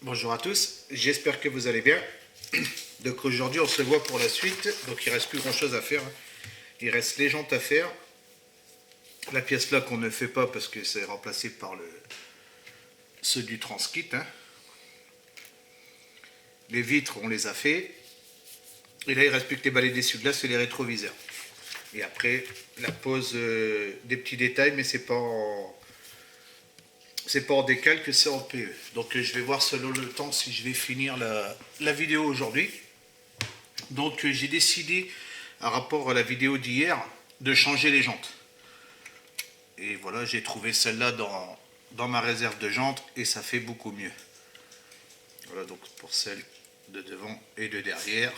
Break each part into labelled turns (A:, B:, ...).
A: Bonjour à tous, j'espère que vous allez bien. Donc aujourd'hui on se voit pour la suite, donc il ne reste plus grand chose à faire. Il reste les jantes à faire. La pièce là qu'on ne fait pas parce que c'est remplacé par ceux du Transkit. Les vitres on les a fait. Et là il ne reste plus que les balais d'essuie-glace et les rétroviseurs. Et après la pose des petits détails, mais c'est pas en décalque, c'est en PE. Donc je vais voir selon le temps si je vais finir la vidéo aujourd'hui. Donc j'ai décidé, par rapport à la vidéo d'hier, de changer les jantes. Et voilà, j'ai trouvé celle-là dans ma réserve de jantes et ça fait beaucoup mieux. Voilà donc pour celle de devant et de derrière.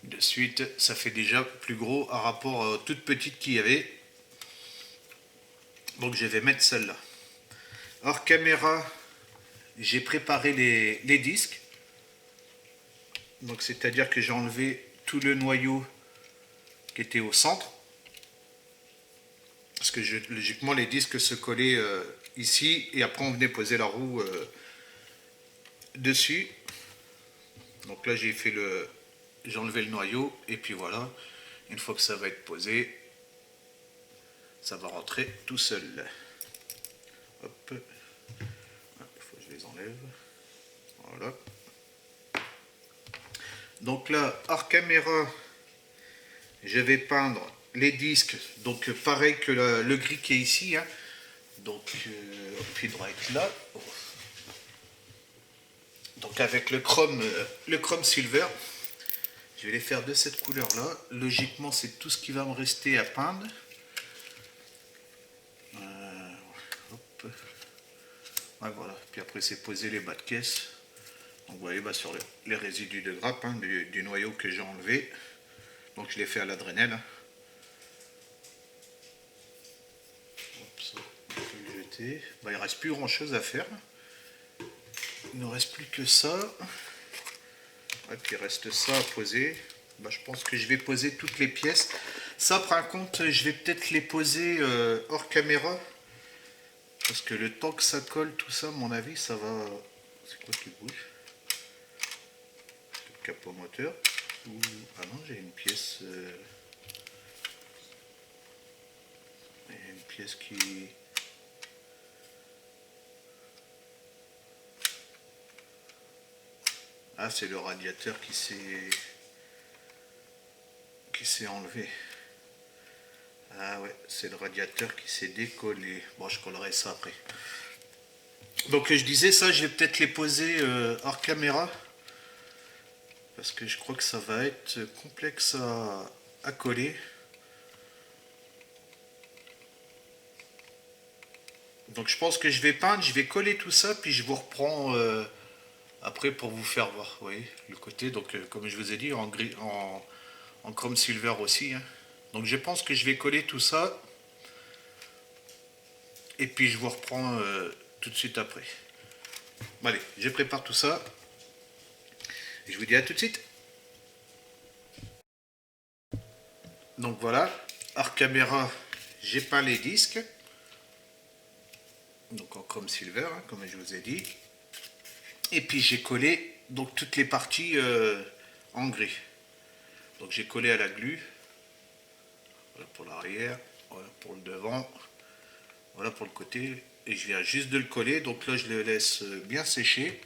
A: De suite, ça fait déjà plus gros par rapport aux toutes petites qu'il y avait. Donc je vais mettre celle-là. Hors caméra, j'ai préparé les disques. Donc c'est-à-dire que j'ai enlevé tout le noyau qui était au centre. Parce que logiquement les disques se collaient ici et après on venait poser la roue dessus. Donc là j'ai enlevé le noyau et puis voilà, une fois que ça va être posé, ça va rentrer tout seul. Hop, il faut que je les enlève. Voilà. Donc là, hors caméra, je vais peindre les disques, donc pareil que le gris qui est ici. Donc, puis il doit être là. Donc avec le chrome silver, je vais les faire de cette couleur là. Logiquement c'est tout ce qui va me rester à peindre. Hop. Ouais, voilà. Puis après c'est poser les bas de caisse. Donc vous voyez sur les résidus de grappe du noyau que j'ai enlevé. Donc je l'ai fait à la Dremel. Hop, ça, on peut le jeter. Il ne reste plus grand chose à faire. Il ne reste plus que ça. Et puis il reste ça à poser. Je pense que je vais poser toutes les pièces. Ça par contre je vais peut-être les poser hors caméra. Parce que le temps que ça colle tout ça, à mon avis ça va... C'est quoi qui bouge? Le capot moteur. Ah non, j'ai une pièce... une pièce qui... Ah, c'est le radiateur qui s'est enlevé. Ah ouais, c'est le radiateur qui s'est décollé. Bon, je collerai ça après. Donc je disais ça, je vais peut-être les poser hors caméra. Parce que je crois que ça va être complexe à coller. Donc je pense que je vais peindre, je vais coller tout ça, puis je vous reprends... après pour vous faire voir, vous voyez, le côté, donc comme je vous ai dit, en chrome silver aussi. Donc je pense que je vais coller tout ça. Et puis je vous reprends tout de suite après. Bon, allez, je prépare tout ça. Et je vous dis à tout de suite. Donc voilà, hors caméra, j'ai peint les disques. Donc en chrome silver, comme je vous ai dit. Et puis j'ai collé donc toutes les parties en gris. Donc j'ai collé à la glu. Voilà pour l'arrière, voilà pour le devant, voilà pour le côté. Et je viens juste de le coller. Donc là je le laisse bien sécher.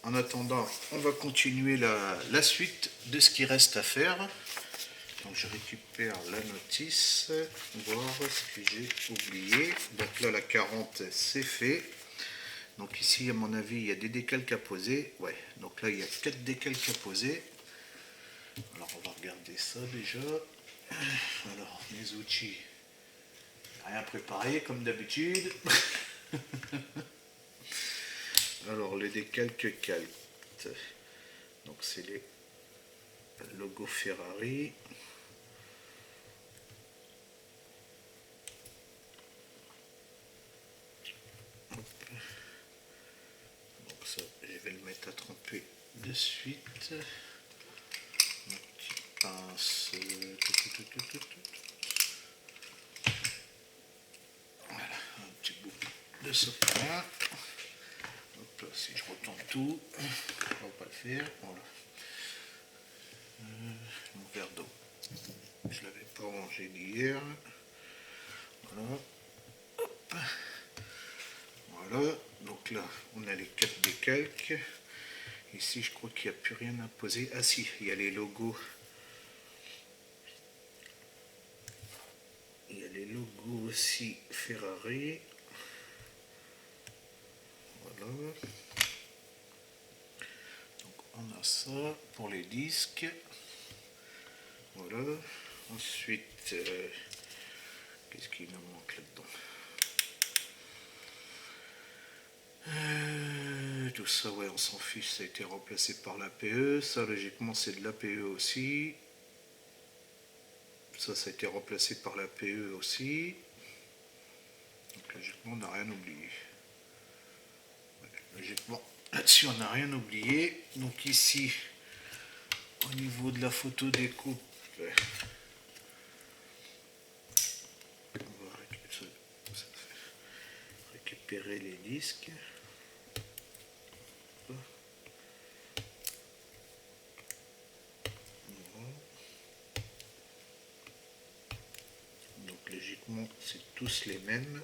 A: En attendant, on va continuer la suite de ce qui reste à faire. Donc je récupère la notice, voir ce que j'ai oublié. Donc là la 40 c'est fait. Donc ici à mon avis il y a des décalques à poser. Ouais, donc là il y a 4 décalques à poser. Alors on va regarder ça déjà. Alors mes outils, rien préparé comme d'habitude. Alors les décalques calques. Donc c'est les logos Ferrari. Donc ça, je vais le mettre à tremper de suite. Ma petite pince. Voilà, un petit bout de sopalin. Hop, si je retourne tout, on va pas le faire. Voilà. Mon verre d'eau. Je l'avais pas rangé d'hier. Voilà. Hop. Voilà. Donc là, on a les 4 décalques. Ici, je crois qu'il n'y a plus rien à poser. Ah si, il y a les logos. Il y a les logos aussi Ferrari. Voilà. Donc on a ça pour les disques. Voilà. Ensuite, qu'est-ce qu'il nous manque là-dedans? Tout ça, ouais, on s'en fiche, ça a été remplacé par l'APE. Ça, logiquement, c'est de l'APE aussi. Ça a été remplacé par l'APE aussi. Donc, logiquement, on n'a rien oublié. Ouais, logiquement, là-dessus, on n'a rien oublié. Donc, ici, au niveau de la photo découpe, on va récupérer les disques. Donc logiquement c'est tous les mêmes.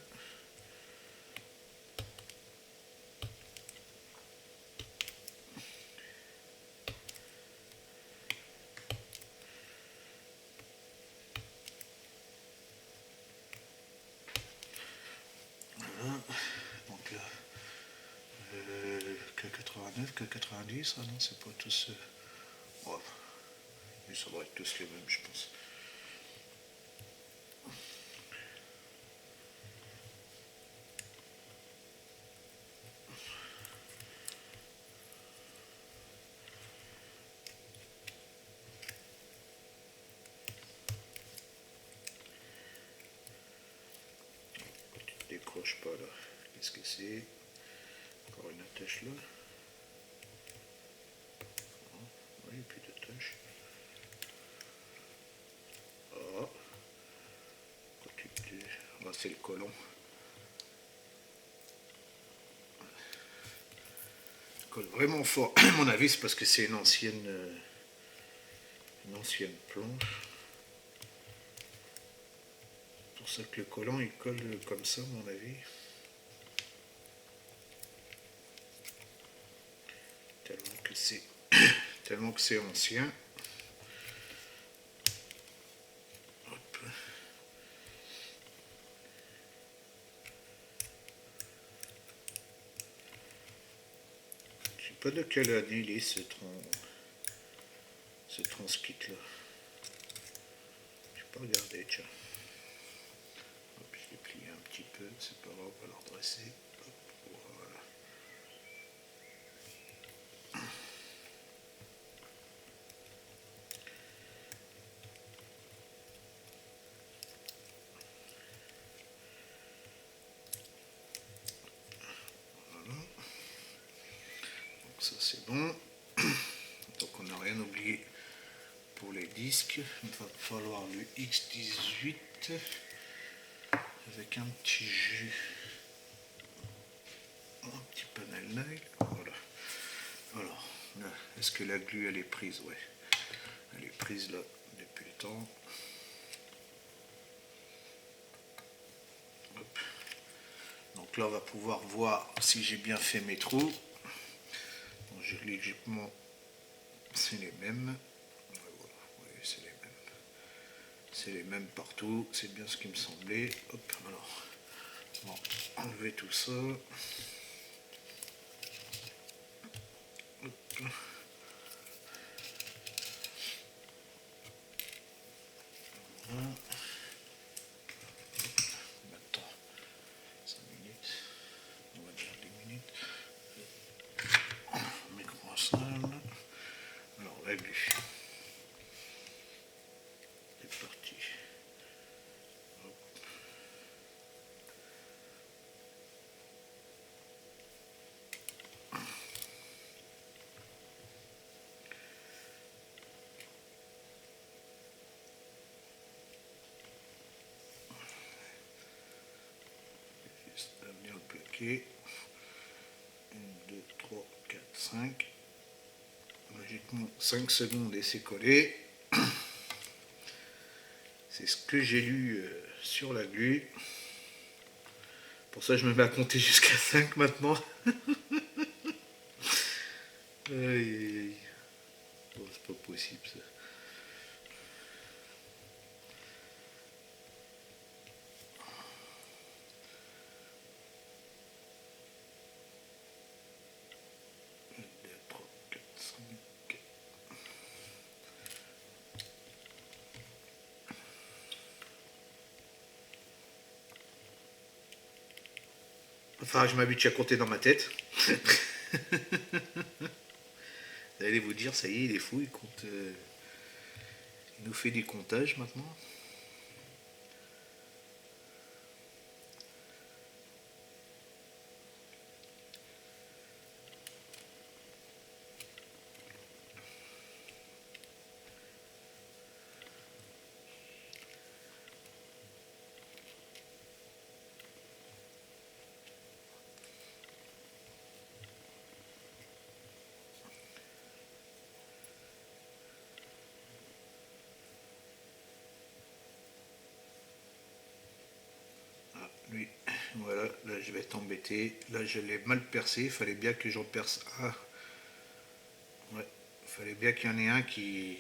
A: Voilà. Donc là K89, K90, ah non c'est pas tous. Oh, mais ça doit être tous les mêmes je pense. Décroche pas là. Qu'est-ce que c'est? Encore une attache là. Oui, plus d'attache. Ah. Ah, c'est le colon. Il colle vraiment fort. À mon avis, c'est parce que c'est une ancienne planche. C'est pour ça que le collant il colle comme ça, à mon avis. Tellement que c'est ancien. Hop. Je sais pas de quelle année il est ce transkit là. Je vais pas regarder, tiens. Hop, je l'ai plié un petit peu, c'est pas grave, on va le redresser. Hop, voilà. Donc ça c'est bon. Donc on n'a rien oublié pour les disques. Il va falloir le X18 avec un petit jus, un petit panel nail. Voilà. Alors, est-ce que la glu elle est prise? Ouais. Elle est prise là depuis le temps. Hop. Donc là on va pouvoir voir si j'ai bien fait mes trous. Donc, logiquement c'est les mêmes. Ouais, voilà. Ouais, c'est les mêmes. C'est les mêmes partout, c'est bien ce qui me semblait. Hop, alors on va enlever tout ça. Hop. Voilà. Maintenant 5 minutes, on va dire 10 minutes. Micro instable. Alors la glu. C'est parti. Hop. Juste à bien le plaquer. 1, 2, 5. Logiquement 5 secondes et c'est collé. C'est ce que j'ai lu sur la glu. Pour ça je me mets à compter jusqu'à 5 maintenant. Aïe aïe aïe. Oh, c'est pas possible ça. Enfin, je m'habitue à compter dans ma tête. Vous allez vous dire, ça y est, il est fou, il compte. Il nous fait des comptages maintenant. Lui, voilà, là je vais être embêté. Là je l'ai mal percé, il fallait bien que j'en perce un. Ouais, il fallait bien qu'il y en ait un qui.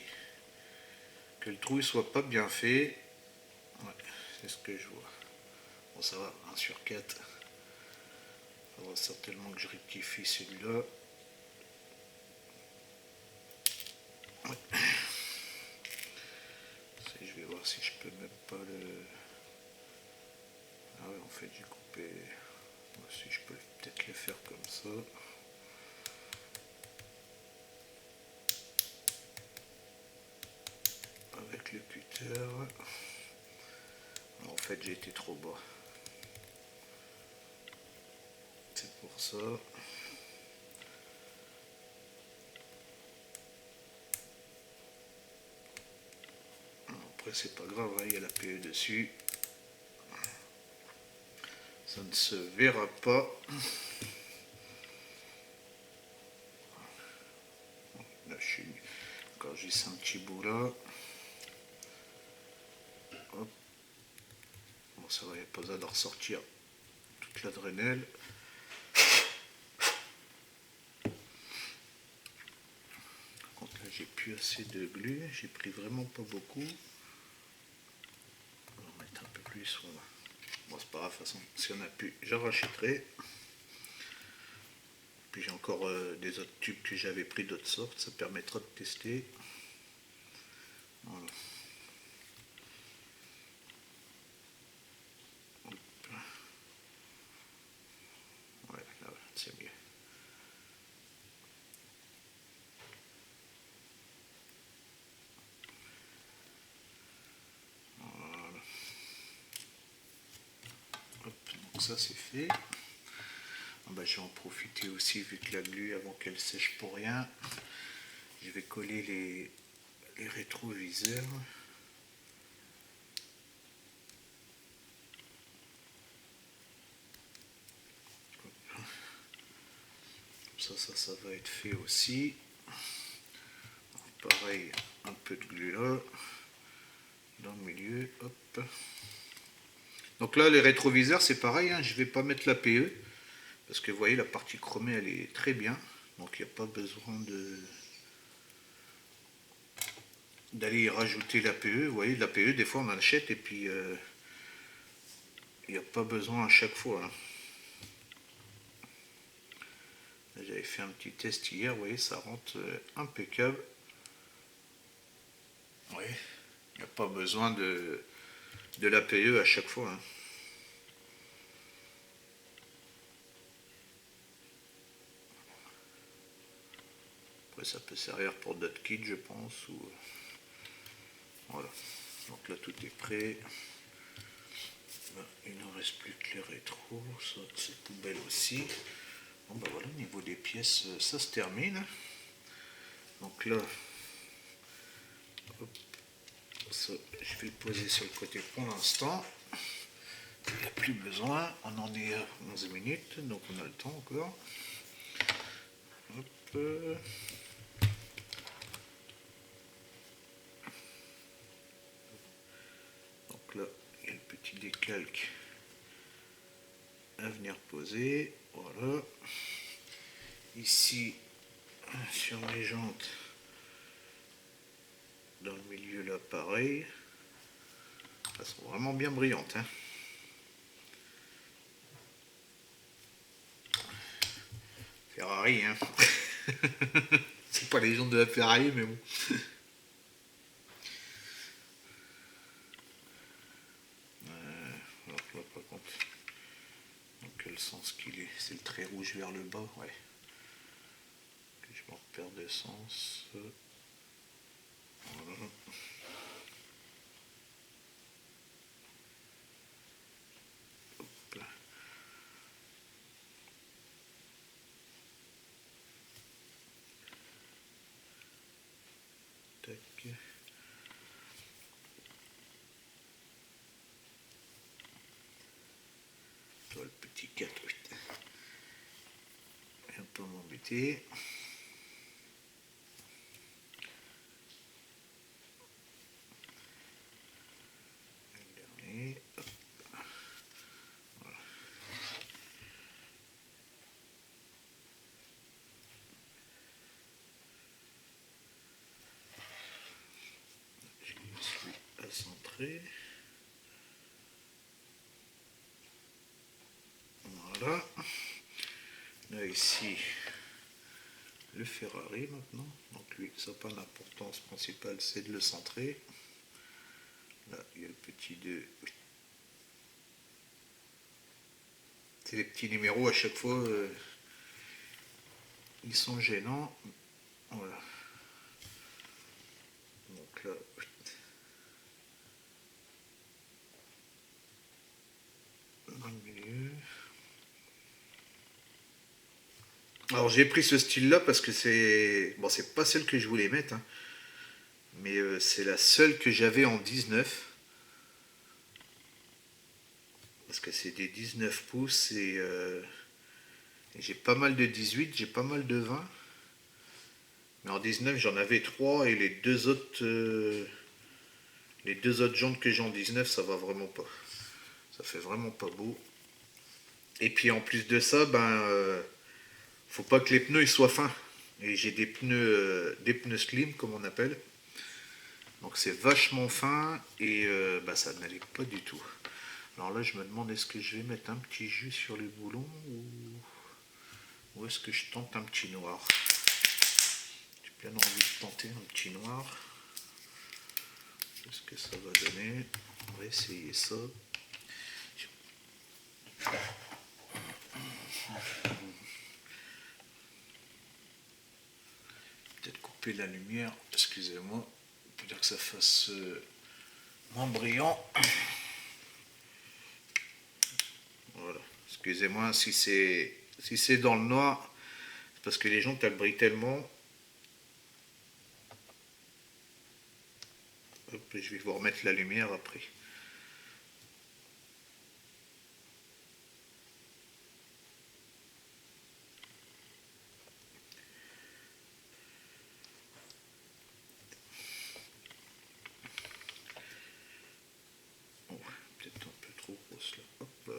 A: Que le trou soit pas bien fait. Ouais, c'est ce que je vois. Bon, ça va, 1 sur 4. Il faudra certainement que je rectifie celui-là. Ouais. Je vais voir si je peux même pas le. Ah ouais, en fait j'ai coupé. Si je peux peut-être le faire comme ça. Avec le cutter. En fait j'ai été trop bas. C'est pour ça. Après c'est pas grave, hein, il y a la PE dessus. Ça ne se verra pas. Là je suis. Quand j'ai un petit bout là. Hop. Bon ça va, il n'y a pas besoin de ressortir toute la drénelle. Par contre là j'ai plus assez de glu, j'ai pris vraiment pas beaucoup. On va mettre un peu plus. Voilà. Bon c'est pas grave, de toute façon, si on a plus, j'en rachèterai. Puis j'ai encore des autres tubes que j'avais pris d'autres sortes, ça permettra de tester. Voilà. Ouais, là c'est mieux. Voilà. Hop, donc ça c'est fait. Ah bah, je vais en profiter aussi vu que la glu avant qu'elle sèche pour rien. Je vais coller les rétroviseurs. Ça va être fait aussi. Pareil, un peu de glu là, dans le milieu, hop. Donc là, les rétroviseurs, c'est pareil, hein, je ne vais pas mettre la PE, parce que vous voyez, la partie chromée, elle est très bien, donc il n'y a pas besoin d'aller y rajouter la PE. Vous voyez, la PE, des fois, on en achète, et puis il n'y a pas besoin à chaque fois. Hein. J'avais fait un petit test hier, vous voyez, ça rentre impeccable. Oui, il n'y a pas besoin de la PE à chaque fois. Hein. Après, ça peut servir pour d'autres kits, je pense. Ou... Voilà. Donc là, tout est prêt. Là, il ne reste plus que les rétros. Ça, c'est poubelle aussi. Bon, ben voilà, au niveau des pièces, ça se termine. Donc là, hop, ça, je vais le poser sur le côté pour l'instant. Il n'y a plus besoin. On en est à 11 minutes, donc on a le temps encore. Hop. Donc là, il y a le petit décalque à venir poser. Voilà. Ici, sur les jantes, dans le milieu là, pareil. Elles sont vraiment bien brillantes. Hein. Ferrari, hein. C'est pas les jantes de la Ferrari, mais bon. Alors là, par contre, dans quel sens qu'il est? C'est le trait rouge vers le bas, ouais. Que je m'en perds de sens. Voilà. Hop là. Tac. Toi, le petit 4, oui. Viens pas m'embêter. Le dernier. Hop. Voilà. Je suis à centrer. Voilà. Là ici, le Ferrari maintenant. Donc lui, ça n'a pas d'importance principale, c'est de le centrer. Là, il y a le petit 2. C'est les petits numéros à chaque fois. Ils sont gênants. Voilà. Donc là, dans le milieu. Alors j'ai pris ce style-là parce que c'est... Bon, c'est pas celle que je voulais mettre, hein, mais c'est la seule que j'avais en 19. Parce que c'est des 19 pouces et j'ai pas mal de 18, j'ai pas mal de 20. Mais en 19, j'en avais 3 et les deux autres jantes que j'ai en 19, ça va vraiment pas. Ça fait vraiment pas beau. Et puis en plus de ça, faut pas que les pneus ils soient fins. Et j'ai des pneus slim comme on appelle. Donc c'est vachement fin et ça n'allait pas du tout. Alors là je me demande est-ce que je vais mettre un petit jus sur les boulons ou est-ce que je tente un petit noir. J'ai bien envie de tenter un petit noir. Qu'est-ce que ça va donner? On va essayer ça. Peut-être couper la lumière, excusez-moi, pour dire que ça fasse moins brillant. Voilà, excusez-moi si c'est dans le noir, c'est parce que les jantes elles brillent tellement. Hop, je vais vous remettre la lumière après. Peut-être un peu trop grosse là. Hop. De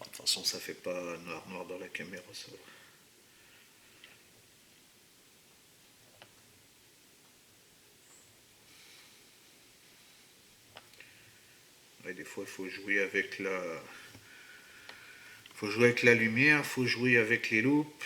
A: toute façon, ça fait pas noir dans la caméra, ça va. Ouais, des fois, il faut jouer avec la lumière, il faut jouer avec les loupes.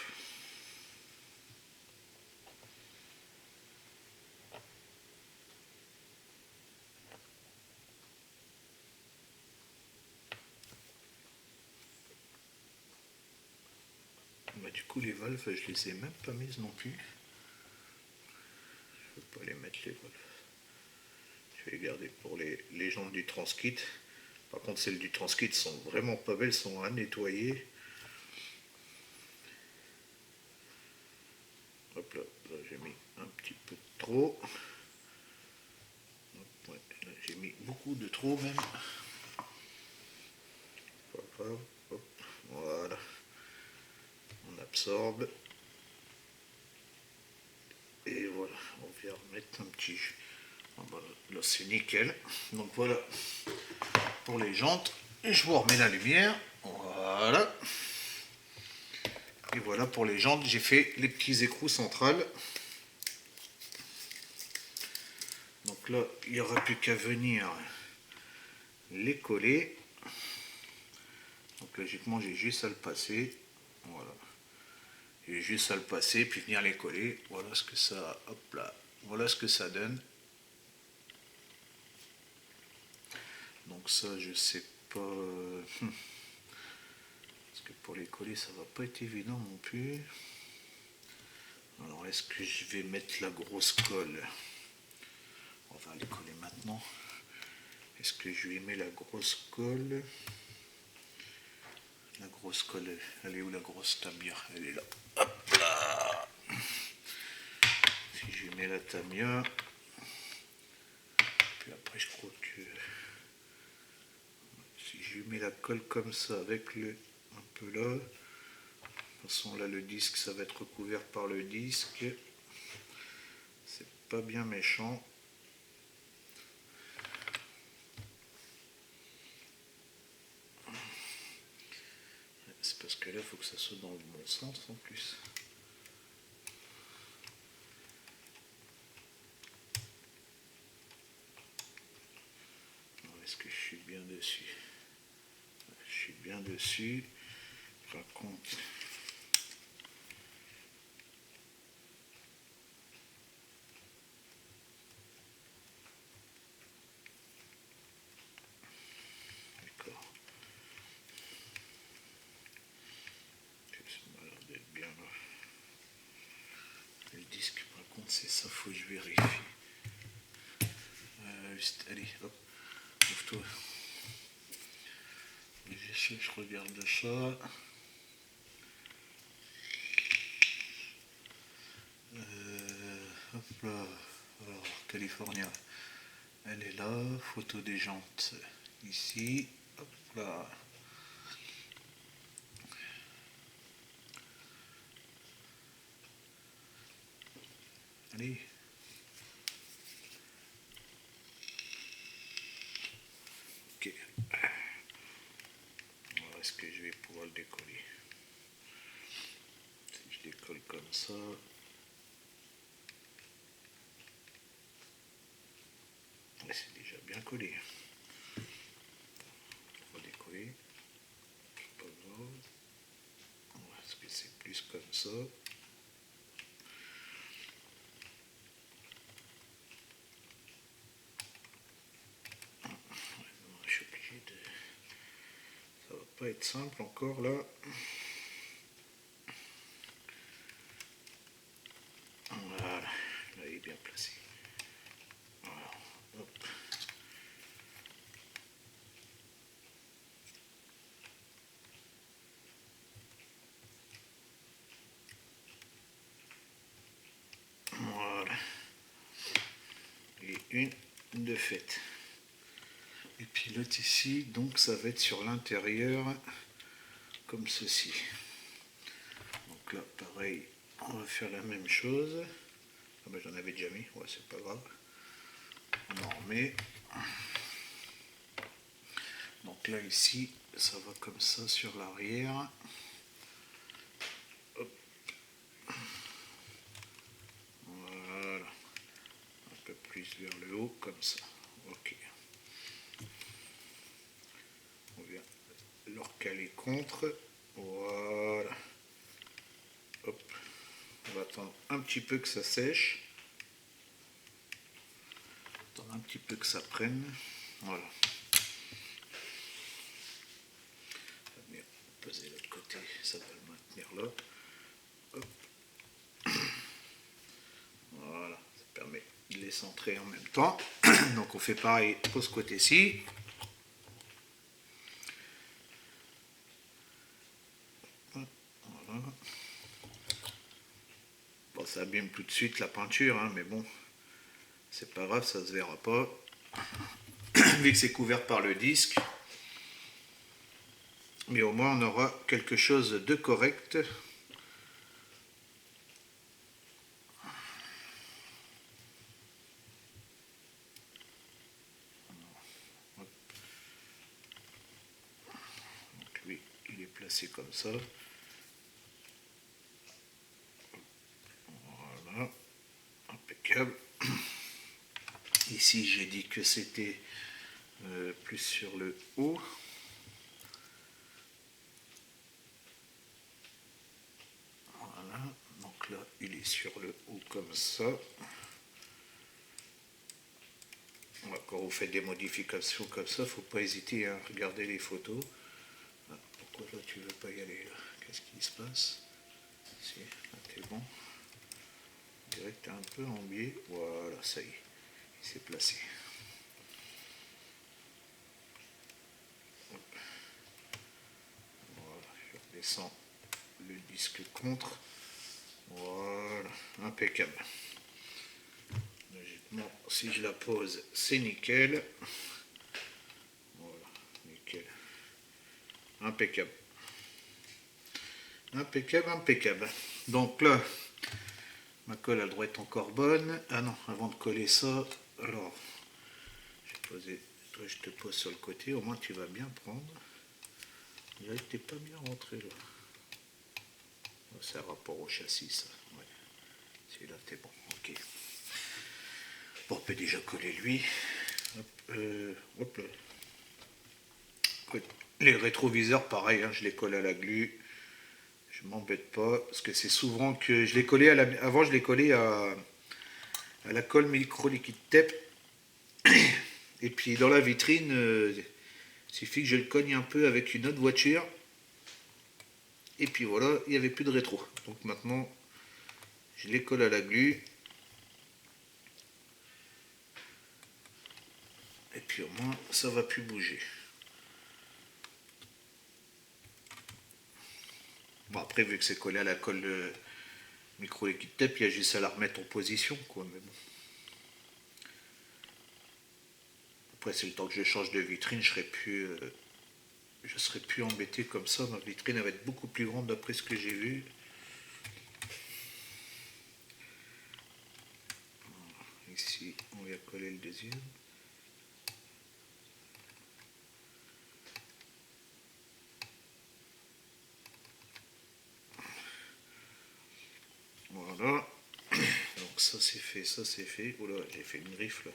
A: Du coup, les valves, je les ai même pas mises non plus. Je ne peux pas les mettre, les valves. Je vais les garder pour les jantes du Transkit. Par contre, celles du Transkit sont vraiment pas belles, sont à nettoyer. Hop là, là j'ai mis un petit peu de trop. Hop, ouais, là j'ai mis beaucoup de trop même. Pas grave, hop, voilà. On absorbe. vais remettre un petit jus. Là c'est nickel. Donc voilà pour les jantes. Et je vous remets la lumière. Voilà. Et voilà pour les jantes, j'ai fait les petits écrous centrales. Donc là, il n'y aura plus qu'à venir les coller. Donc logiquement, j'ai juste à le passer. Voilà. J'ai juste à le passer, puis venir les coller. Voilà ce que ça, hop là. Voilà ce que ça donne. Donc ça, je sais pas. Parce que pour les coller, ça va pas être évident non plus. Alors, est-ce que je vais mettre la grosse colle? On va les coller maintenant. Est-ce que je lui mets la grosse colle? La grosse colle, elle est où la grosse tamia? Elle est là. Hop là. Si je lui mets la tamia, puis après je crois que si je lui mets la colle comme ça avec le un peu là, de toute façon là le disque ça va être recouvert par le disque. C'est pas bien méchant. C'est parce que là il faut que ça soit dans le bon sens en plus. Est-ce que je suis bien dessus? Je suis bien dessus. Par contre, d'accord. Ça m'a l'air d'être bien là. Le disque, par contre, c'est ça, faut que je vérifie. Allez, hop, ouvre-toi. Je regarde ça. Hop là. Alors, California. Elle est là. Photo des jantes. Ici. Hop là. Allez. Ok. Alors, est-ce que je vais pouvoir le décoller? Si je décolle comme ça. C'est déjà bien collé. On va décoller. Pas grave. Est-ce que c'est plus comme ça? Je suis obligé de... Ça va pas être simple encore là. Voilà, là il est bien placé. Voilà. Hop. Voilà. Et une de faite. Et puis l'autre ici, donc ça va être sur l'intérieur, comme ceci. Donc là, pareil, on va faire la même chose. Ah ben, j'en avais déjà mis, ouais, c'est pas grave. On en remet. Donc là, ici, ça va comme ça sur l'arrière. Voilà. Un peu plus vers le haut, comme ça. Ok. On vient le recaler contre. Voilà. Hop. On va attendre un petit peu que ça sèche. Attendre un petit peu que ça prenne. Voilà. On va venir poser de l'autre côté. Ça va le maintenir là. Hop. Voilà. Ça permet de les centrer en même temps. Donc on fait pareil pour ce côté-ci. Voilà. Bon, ça abîme tout de suite la peinture, hein, mais bon, c'est pas grave, ça se verra pas. Vu que c'est couvert par le disque. Mais au moins on aura quelque chose de correct. placer comme ça. Voilà, impeccable. Ici j'ai dit que c'était plus sur le haut. Voilà, donc là il est sur le haut comme ça. Quand vous faites des modifications comme ça, faut pas hésiter à regarder les photos. Ah, pourquoi là tu veux pas y aller là? Qu'est-ce qui se passe? Si, là t'es bon. On dirait que t'es un peu en biais. Voilà, ça y est, il s'est placé. Voilà, je redescends le disque contre. Voilà, impeccable. Logiquement, si je la pose, c'est nickel. Voilà, nickel. Impeccable. Impeccable, impeccable. Donc là, ma colle elle doit être encore bonne. Ah non, avant de coller ça, alors, toi je te pose sur le côté, au moins tu vas bien prendre. Je dirais que t'es pas bien rentré là. C'est un rapport au châssis ça. Ouais. C'est là, t'es bon, ok. Bon, on peut déjà coller lui. Hop là. Les rétroviseurs, pareil, hein, je les colle à la glu. Je m'embête pas, parce que c'est souvent que je les collais avant je les collais à la colle micro liquide tape. Et puis dans la vitrine, il suffit que je le cogne un peu avec une autre voiture. Et puis voilà, il n'y avait plus de rétro. Donc maintenant, je les colle à la glu. Et puis au moins, ça va plus bouger. Bon après, vu que c'est collé à la colle micro liquide tape, il y a juste à la remettre en position, quoi. Mais bon. Après, c'est le temps que je change de vitrine, je serai plus embêté comme ça. Ma vitrine elle va être beaucoup plus grande d'après ce que j'ai vu. Ici, on va coller le deuxième. Voilà. Donc ça c'est fait, ça c'est fait. Oula, j'ai fait une griffe là.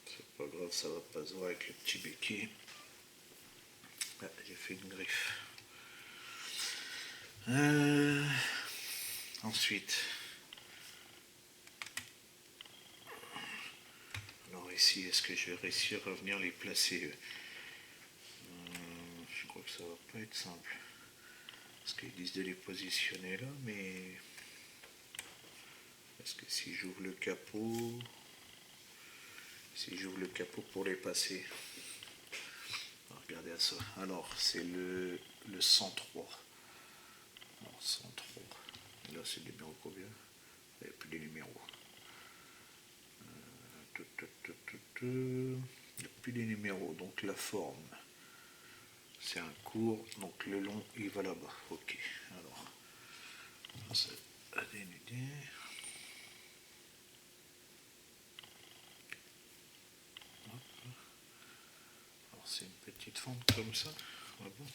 A: C'est pas grave, ça va pas se voir avec le petit béquet. Ah, j'ai fait une griffe. Ensuite. Alors ici, est-ce que je vais réussir à venir les placer? Je crois que ça va pas être simple. Parce qu'ils disent de les positionner là, mais... Est-ce que si j'ouvre le capot... Si j'ouvre le capot pour les passer... Regardez à ça. Alors, c'est le 103. Alors, 103. Et là, c'est le numéro combien? Il n'y a plus les numéros. Il n'y a plus les numéros. Donc, la forme. C'est un court. Donc, le long, il va là-bas. Ok. Alors, ça a dénudé. Alors, c'est une petite fente comme ça. Ah bon?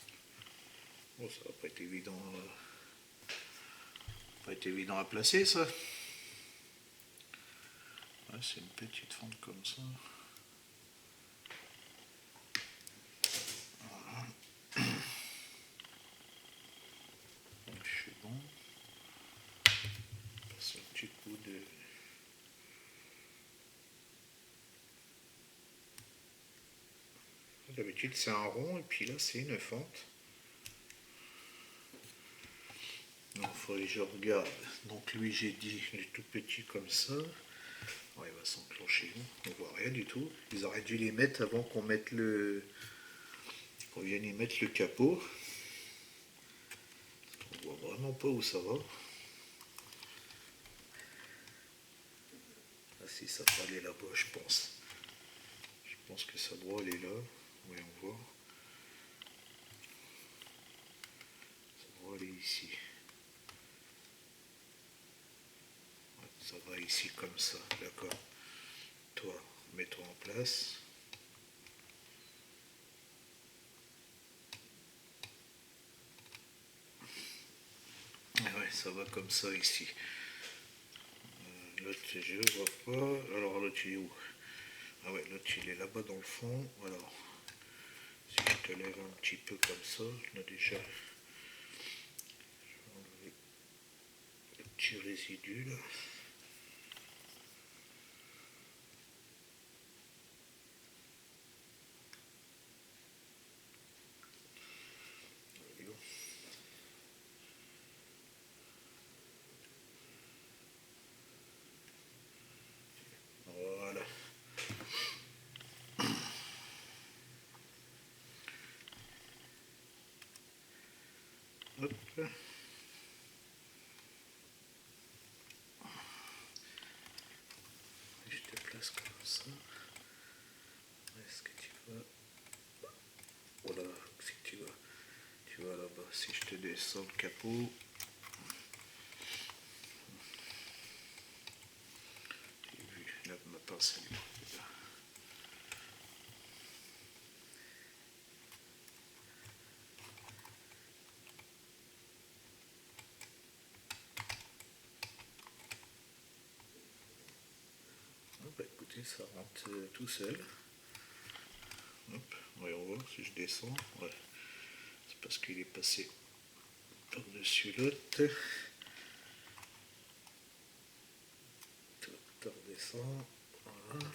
A: Bon, ça va pas être évident. Pas être évident à placer, ça. Ouais, c'est une petite fente comme ça. Voilà. Donc, je suis bon. Passe un petit coup de... D'habitude, c'est un rond, et puis là, c'est une fente. Donc, il faudrait que je regarde. Donc, lui, j'ai dit, il est tout petit comme ça. Alors, il va s'enclencher. On voit rien du tout. Ils auraient dû les mettre avant qu'on mette le... qu'on vienne y mettre le capot. On voit vraiment pas où ça va. Ah si, ça peut aller là-bas, je pense. Je pense que ça doit aller là. Voyons voir. Ça doit aller ici. Ça va ici comme ça, d'accord. Toi, mets-toi en place. ça va comme ça ici. L'autre, je vois pas. Alors l'autre, il est où? Ah ouais, l'autre, il est là-bas dans le fond. Alors, si je te lève un petit peu comme ça, là déjà, je vais enlever le petit résidu là. Voilà. Hop. Je te place comme ça. Est-ce que tu vois? Voilà, si tu vois là-bas, si je te descends le capot. J'ai vu, là, ma pince elle est là. Ah bah écoutez, ça rentre tout seul. Hop, voyons voir si je descends. Ouais. C'est parce qu'il est passé par-dessus l'autre. Tu redescends. Voilà.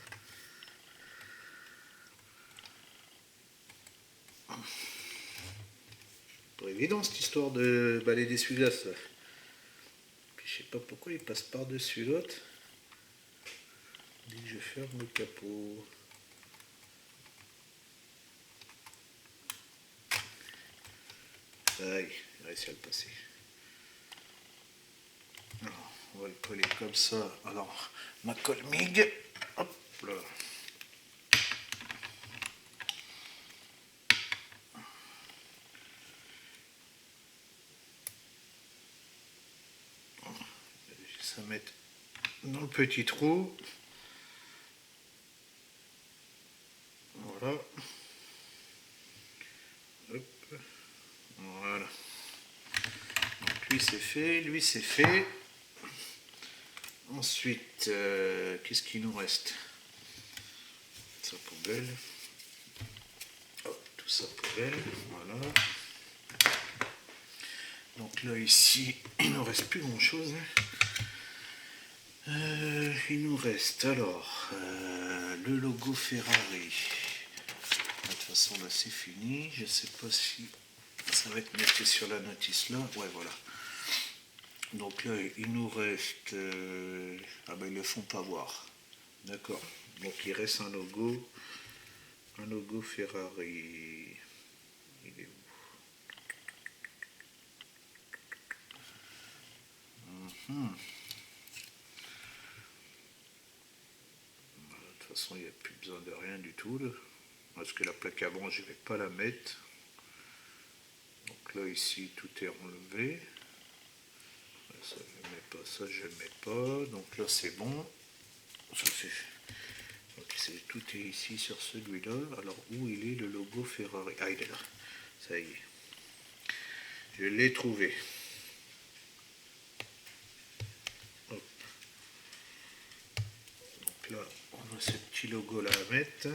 A: Pas évident cette histoire de balai d'essuie-glace. Puis je sais pas pourquoi il passe par-dessus l'autre. Dès que je ferme le capot. Aïe, il a réussi à le passer. Alors, on va le coller comme ça. Alors, ma colle MIG. Hop là. Ça mettre dans le petit trou. Voilà. Hop. Voilà. Donc lui c'est fait, lui c'est fait. Ensuite, qu'est-ce qu'il nous reste? Sa poubelle. Oh, tout ça poubelle. Voilà. Donc là ici, il ne reste plus grand chose. Il nous reste alors le logo Ferrari. De toute façon là c'est fini. Je sais pas si ça va être noté sur la notice là. Ouais voilà. Donc là il nous reste ah ben ils le font pas voir. D'accord. Donc il reste un logo Ferrari. Il est où? De toute façon il n'y a plus besoin de rien du tout là. Parce que la plaque avant je ne vais pas la mettre. Donc là ici tout est enlevé. Ça je ne mets pas, ça je ne mets pas. Donc là c'est bon. Ça c'est. Donc tout est ici sur celui-là. Alors où il est le logo Ferrari? Ah il est là. Ça y est. Je l'ai trouvé. Hop. Donc là on a ce petit logo là à mettre.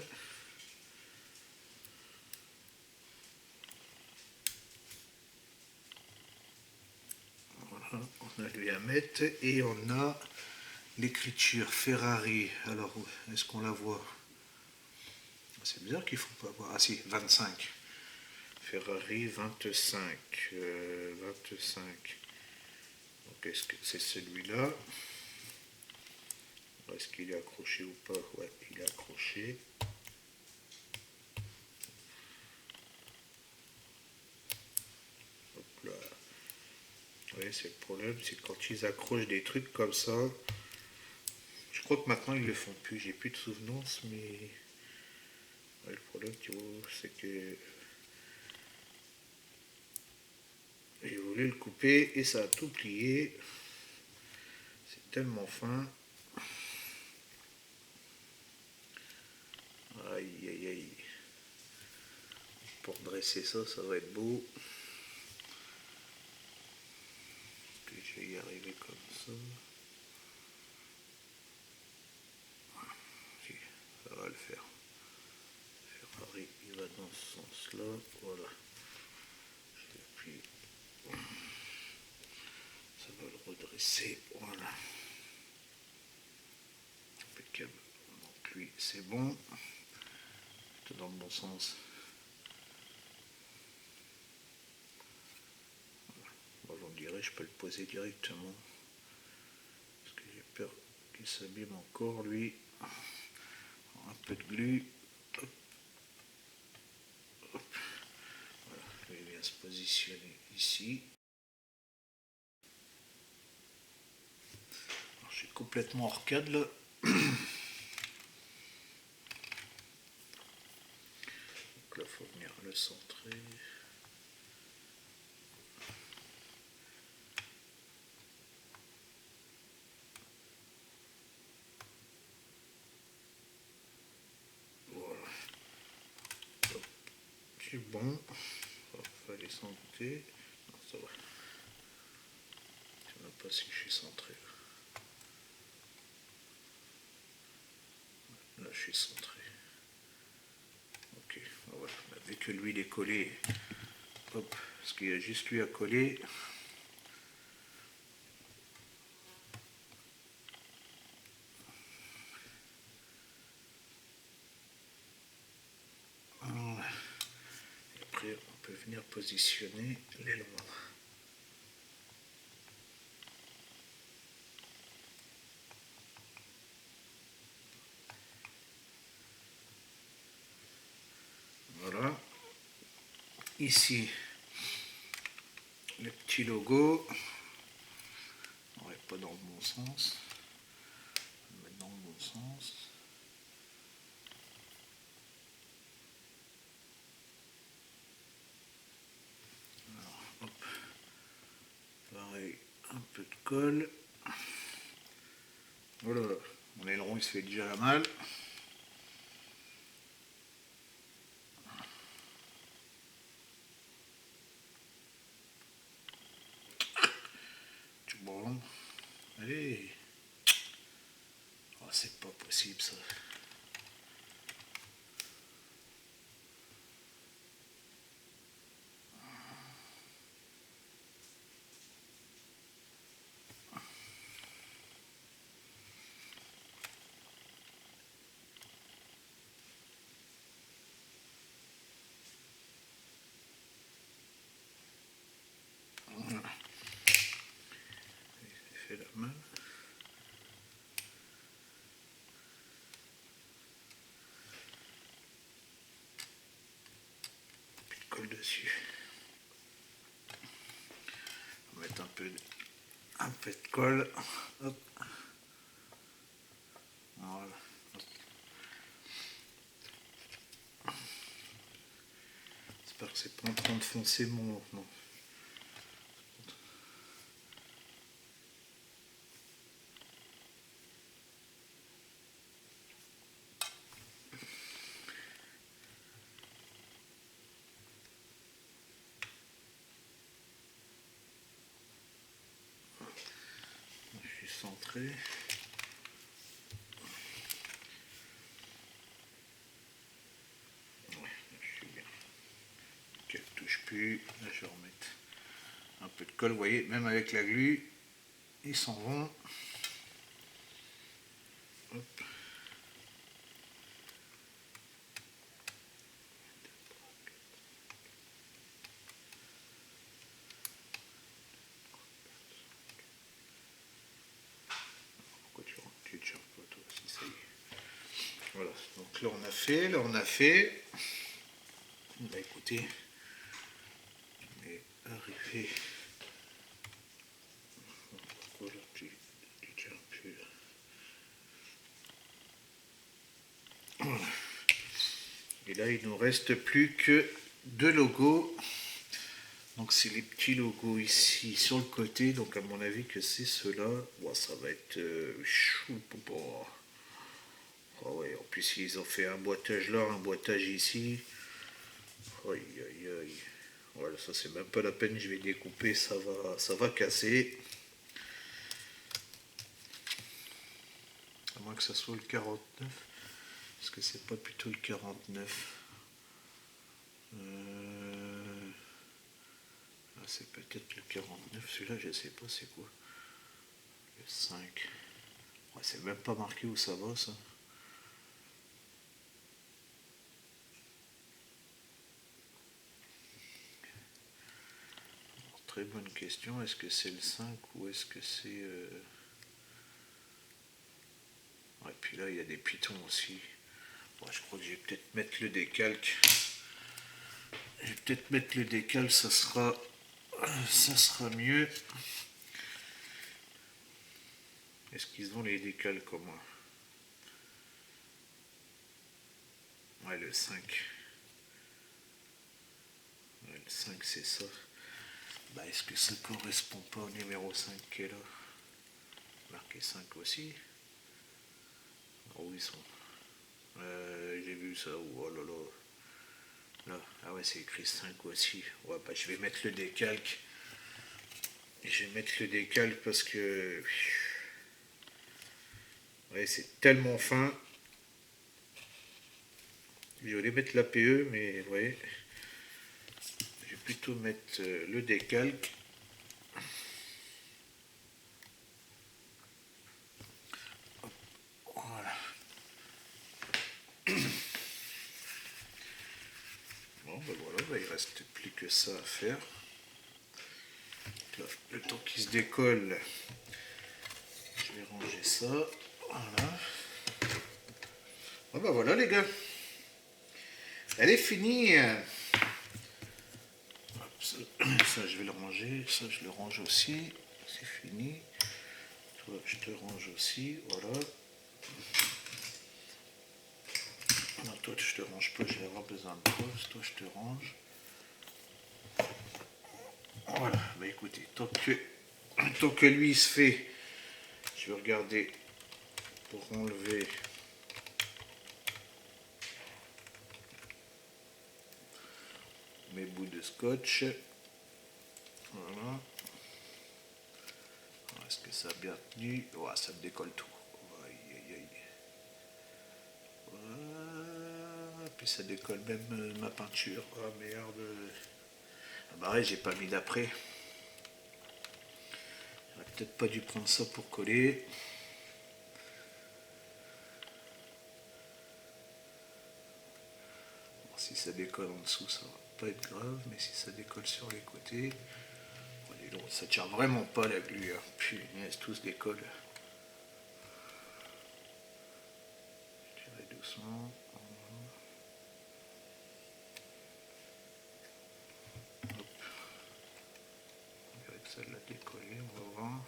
A: Voilà, on a lui à mettre et on a l'écriture Ferrari. Alors, est-ce qu'on la voit? C'est bizarre qu'il ne faut pas voir. Ah si, 25. Ferrari 25. 25. Donc, est-ce que c'est celui-là? Est-ce qu'il est accroché ou pas? Ouais, il est accroché. Hop là. Ouais, c'est le problème, c'est quand ils accrochent des trucs comme ça. Je crois que maintenant ils le font plus. J'ai plus de souvenance, mais ouais, le problème, tu vois, c'est que j'ai voulu le couper et ça a tout plié. C'est tellement fin. Aïe aïe aïe. Pour dresser ça, ça va être beau. que je vais y arriver comme ça. Si, ça va le faire. Ferrari, il va dans ce sens-là. Voilà. Et puis, ça va le redresser. Voilà. Impeccable. Donc lui, c'est bon. Tout dans le bon sens. Bon, j'en dirais, je peux le poser directement. Parce que j'ai peur qu'il s'abîme encore, lui. Un peu de glu. Hop. Hop. Voilà, il vient se positionner ici. Alors, je suis complètement hors cadre là. Donc là, il faut venir le centrer. Voilà. Hop. C'est bon. Il fallait centrer. Non, ça va. Je ne sais pas si je suis centré. Là, je suis centré. Ok, voilà. Vu que l'huile est collée, hop, parce qu'il y a juste lui à coller. Voilà. Et après, on peut venir positionner l'aileron. Voilà. Ici, le petit logo. On n'est pas dans le bon sens. On va mettre dans le bon sens. Alors, hop. Pareil, un peu de colle. Voilà, mon aileron il se fait déjà la malle. Bon, allez. Oh, c'est pas possible ça. Voilà. Il fait la malle. Puis de colle dessus. On va mettre un peu de colle. Hop. Voilà. J'espère que c'est pas en train de foncer mon... Non. Je suis centré. Ouais, là, je suis bien. Qu'elle ne touche plus. Là, je vais remettre un peu de colle. Vous voyez, même avec la glu, ils s'en vont. Hop. Pourquoi tu te cherches pas toi aussi, ça y est. Voilà, donc là on a fait. Bah écoutez, on est arrivé. Pourquoi là tu tiens plus là. Voilà. Et là il nous reste plus que deux logos. Donc c'est les petits logos ici sur le côté. Donc à mon avis que c'est ceux-là. Bon, ça va être chou. Oh ouais, en plus ils ont fait un boitage là, un boitage ici. Aïe aïe aïe. Voilà, ça c'est même pas la peine, je vais découper, ça va casser. moins que ça soit le 49. Est-ce que c'est pas plutôt le 49? C'est peut-être le 49, celui-là je sais pas c'est quoi. Le 5. Ouais, c'est même pas marqué où ça va ça. Très bonne question, est-ce que c'est le 5 ou est-ce que c'est... Ouais, puis là il y a des pitons aussi. Bon, je crois que je vais peut-être mettre le décalque. Je vais peut-être mettre le décalque, ça sera mieux. Est-ce qu'ils ont les décals comme moi? Ouais, le 5. Ouais, le 5, c'est ça. Bah, est-ce que ça correspond pas au numéro 5 qui est là? Marqué 5 aussi. Oh, ils sont. J'ai vu ça. Oh là là. Là. Ah ouais, c'est écrit 5 aussi. Ouais, bah, je vais mettre le décalque. Je vais mettre le décalque parce que. Ouais, c'est tellement fin. Je voulais mettre l'APE, mais ouais. Je vais plutôt mettre le décalque. Voilà. Bon, ben voilà, ben, il ne reste plus que ça à faire. Là, le temps qu'il se décolle, je vais ranger ça. Voilà. Bon, ben voilà, les gars. Elle est finie. Hop, ça, je vais le ranger. Ça, je le range aussi. C'est fini. Toi, je te range aussi. Voilà. Non, toi, je te range pas. Je vais avoir besoin de toi. Toi, je te range. Voilà. Bah écoutez, tant que lui il se fait, je vais regarder pour enlever mes bouts de scotch. Voilà. Est-ce que ça a bien tenu? Ouais, ça me décolle tout. Aïe, aïe, aïe. Voilà. Puis ça décolle même ma peinture. Oh merde. Ah bah ouais, j'ai pas mis d'après. J'aurais peut-être pas dû prendre ça pour coller. Bon, si ça décolle en dessous, ça va pas être grave, mais si ça décolle sur les côtés. Donc, ça tient vraiment pas la glu. Hein. Punaise, tout se décolle. Tirez doucement. Hop. On dirait que ça l'a décollé, on va voir.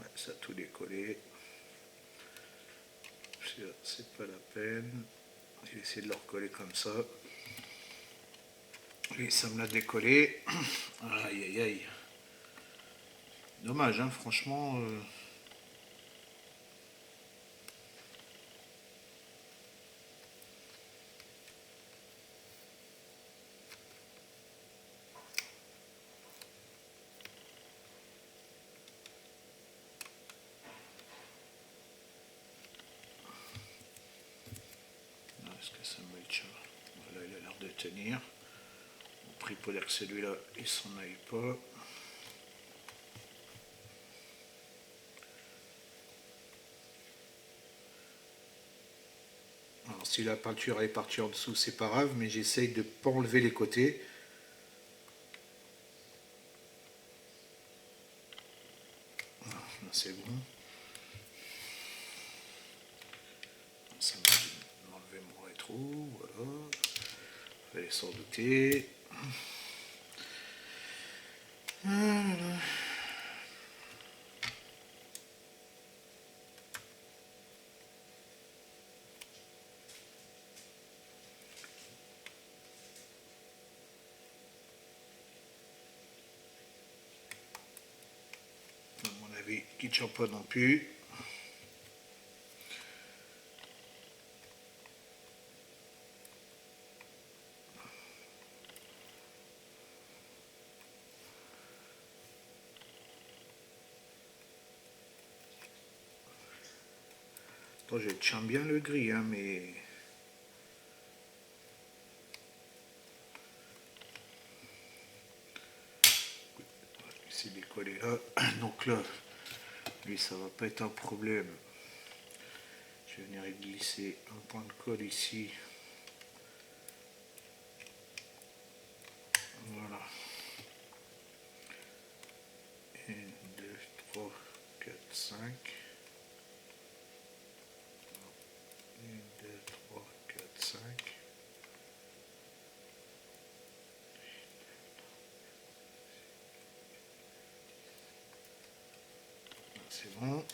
A: Ouais, ça a tout décollé. C'est pas la peine. Je vais essayer de le recoller comme ça. Et ça me l'a décollé. Aïe aïe aïe. Dommage, hein, franchement. Est-ce que ça me tient? Voilà, il a l'air de tenir. On prie pour dire que celui-là, il s'en aille pas. Alors, si la peinture est partie en dessous, c'est pas grave, mais j'essaye de ne pas enlever les côtés. Voilà, c'est bon. Ça m'a enlevé mon rétro, voilà. Fallait s'en douter. Voilà. À mon avis, qui ne tient pas non plus. Bon, je tiens bien le gris, hein, mais... C'est décollé là. Donc là, lui, ça va pas être un problème. Je vais venir glisser un point de colle ici. Voilà. 1, 2, 3, 4, 5. 1, 2, 3, 4, 5. C'est bon.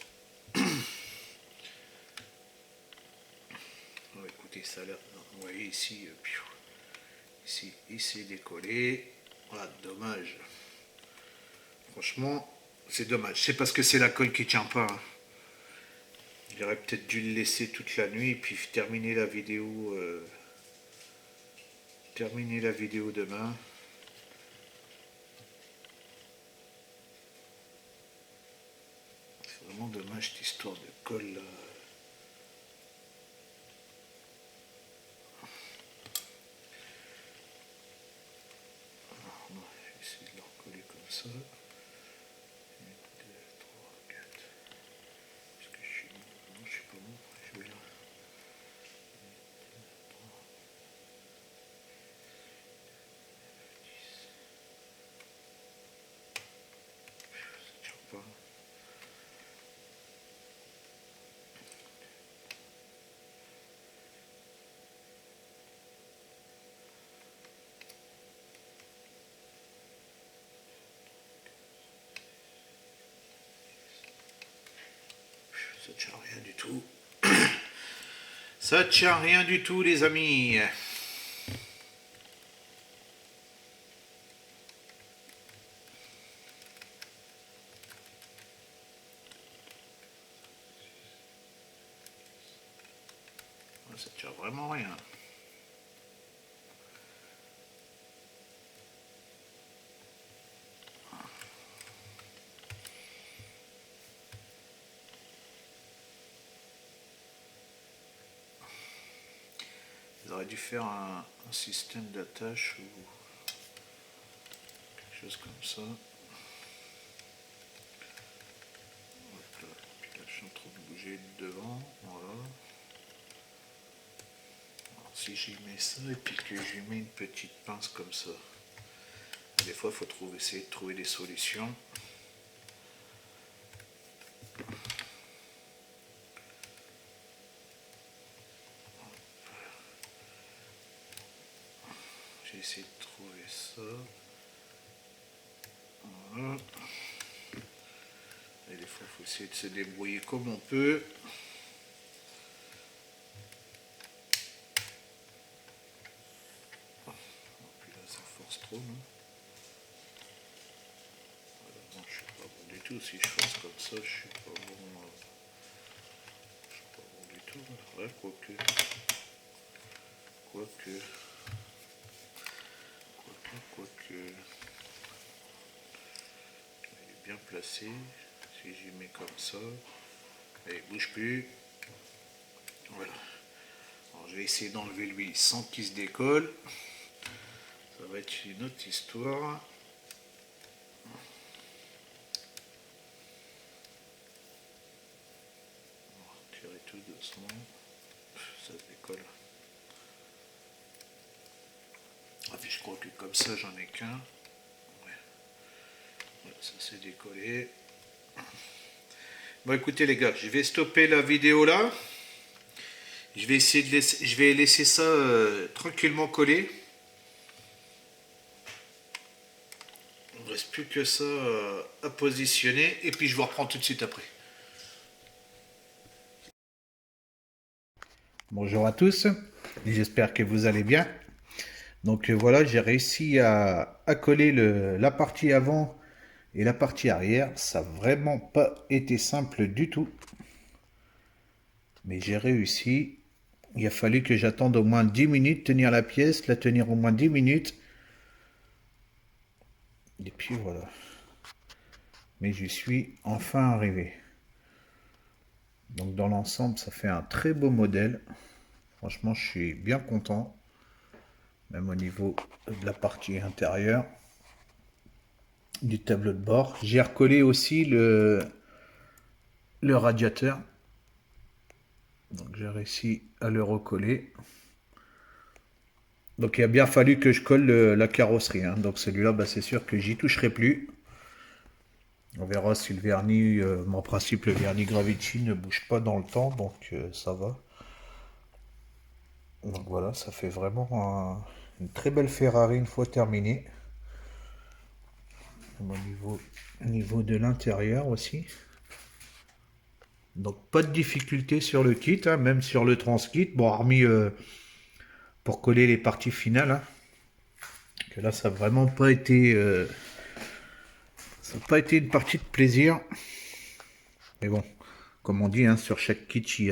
A: Bon, écoutez, ça là, vous voyez ici, ici, il s'est décollé. Voilà, dommage. Franchement, c'est dommage. C'est parce que c'est la colle qui tient pas. Hein. J'aurais peut-être dû le laisser toute la nuit et puis terminer la vidéo. Terminer la vidéo demain. C'est vraiment dommage cette histoire de colle là. On va essayer de le recoller comme ça. 1, 2, 3, 4. Est-ce que je suis bon? Non, je suis pas bon. Je vais là. 1, 2, 3, 10. Ça tient pas. Ça tient rien du tout. Ça tient rien du tout, les amis. Ça tient vraiment rien. Ils auraient dû faire un système d'attache ou quelque chose comme ça. Puis là, je suis en train de bouger devant. Voilà. Alors, si j'y mets ça et puis que j'y mets une petite pince comme ça. Des fois, il faut essayer de trouver des solutions. J'ai essayé de trouver ça. Voilà. Et des fois, il faut essayer de se débrouiller comme on peut. Puis là, ça force trop, non? Non, je suis pas bon du tout. Si je force comme ça, je suis pas bon. Je suis pas bon du tout. Ouais, quoique. Il est bien placé. Si j'y mets comme ça, allez, bouge plus. Voilà. Alors, je vais essayer d'enlever lui sans qu'il se décolle. Ça va être une autre histoire. On va tirer tout doucement. Ça se décolle. Ah, puis je crois que comme ça, j'en ai qu'un. Ouais. Voilà, ça s'est décollé. Bon, écoutez les gars, je vais stopper la vidéo là. Je vais essayer de laisser ça tranquillement coller. Il ne reste plus que ça à positionner et puis je vous reprends tout de suite après. Bonjour à tous, j'espère que vous allez bien. Donc voilà, j'ai réussi à coller la partie avant et la partie arrière. Ça n'a vraiment pas été simple du tout. Mais j'ai réussi. Il a fallu que j'attende au moins 10 minutes, tenir la pièce, la tenir au moins 10 minutes. Et puis voilà. Mais j'y suis enfin arrivé. Donc dans l'ensemble, ça fait un très beau modèle. Franchement, je suis bien content. Même au niveau de la partie intérieure du tableau de bord. J'ai recollé aussi le radiateur. Donc j'ai réussi à le recoller. Donc il a bien fallu que je colle la carrosserie, hein. Donc celui-là, bah, c'est sûr que j'y toucherai plus. On verra si le vernis, en principe le vernis Gravity ne bouge pas dans le temps, donc ça va. Donc voilà, ça fait vraiment une très belle Ferrari une fois terminée. Au niveau de l'intérieur aussi. Donc pas de difficulté sur le kit, hein, même sur le transkit. Bon, hormis pour coller les parties finales, hein, que là ça n'a vraiment pas été, ça n'a pas été une partie de plaisir. Mais bon, comme on dit, hein, sur chaque kit il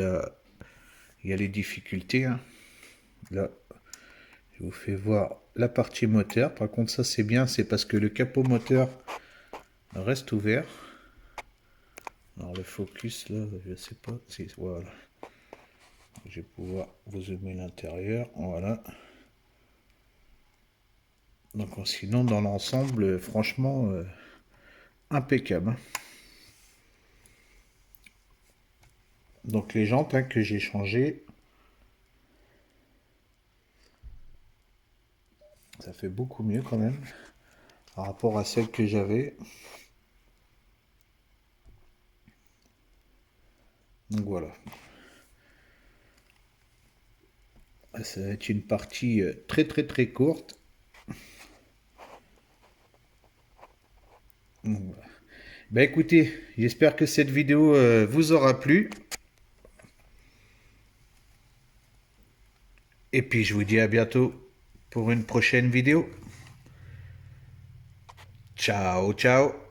A: y a les difficultés, hein. Là, je vous fais voir la partie moteur. Par contre, ça c'est bien, c'est parce que le capot moteur reste ouvert. Alors le focus là, je sais pas si voilà. Je vais pouvoir vous zoomer l'intérieur, voilà. Donc sinon dans l'ensemble, franchement, impeccable, hein. Donc les jantes, hein, que j'ai changées, ça fait beaucoup mieux quand même par rapport à celles que j'avais. Donc voilà. Ça va être une partie très très très courte. Donc, voilà. Ben écoutez, j'espère que cette vidéo vous aura plu. Et puis je vous dis à bientôt pour une prochaine vidéo. Ciao, ciao.